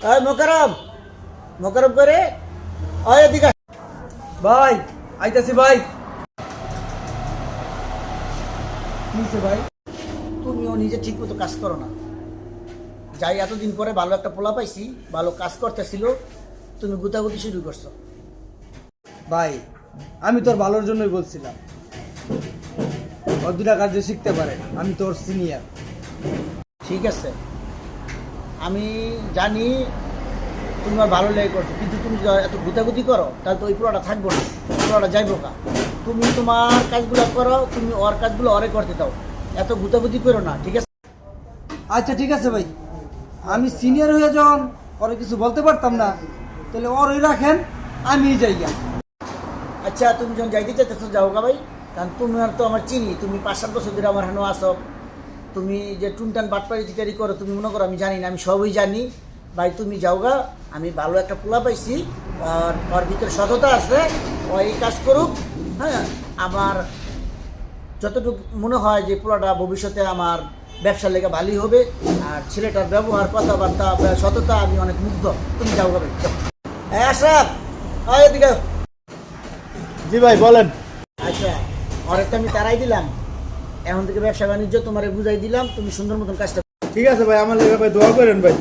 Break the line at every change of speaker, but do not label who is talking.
ওই মোকারম মোকারম করে ওই এদিকে
ভাই আইতাছি ভাই। কিছে ভাই?
তুমিও নিজে ঠিক মতো কাজ করো না। যাই এতদিন পরে ভালো একটা পোলা পাইছি, ভালো কাজ করতেছিল, তুমি গুতাগুতি শুরু করছো।
ভাই আমি তোর ভালোর জন্যই বলছিলাম, ওর দুটা কাজ যে শিখতে পারে, আমি তোর সিনিয়র।
ঠিক আছে, আমি জানি তুমি আর ভালো লেগে করছো, কিন্তু তুমি যদি এত গুতাগুতি করো তাহলে তো ওই পোলাটা থাকবো না, পোলাটা যাইবো কা। তুমি তোমার কাজগুলো করো, তুমি ওর কাজগুলো ওরে করতে দাও, এত গুতাগুতি করো না, ঠিক আছে?
আচ্ছা ঠিক আছে ভাই, আমি সিনিয়র হয়ে যখন ওরে কিছু বলতে পারতাম না, তাহলে ওরই রাখেন, আমি যাই গা।
আচ্ছা, তুমি যখন যাইতে চাইতেছো যাও গা ভাই, কারণ তুমি আর তো আমার চিনি, তুমি 5-7 বছর ধরে আমার হেন আসো, তুমি যে টুনটান বাটপাড়ি টিটারি করো তুমি মনে করো আমি জানি না, আমি সবই জানি ভাই। তুমি যাও গা, আমি ভালো একটা পোলা পাইছি, আর ওর ভিতরে সততা আছে, ও এই কাজ করুক। হ্যাঁ, আমার যতটুকু মনে হয় যে পোলাটা ভবিষ্যতে আমার ব্যবসার লেগে ভালোই হবে, আর ছেলেটার ব্যবহার কথাবার্তা সততা আমি অনেক মুগ্ধ। তুমি যাও গা ভাই, যাও। হ্যাঁ আশরাফ, ওই এদিকে।
জি ভাই বলেন।
আচ্ছা, অনেকটা আমি তারাই দিলাম, এখন থেকে ব্যবসা বাণিজ্য তোমারে বুঝাই দিলাম, তুমি সুন্দর মতন কাজটা।
ঠিক আছে ভাই, আমার লেগে ভাই দোয়া করেন ভাই।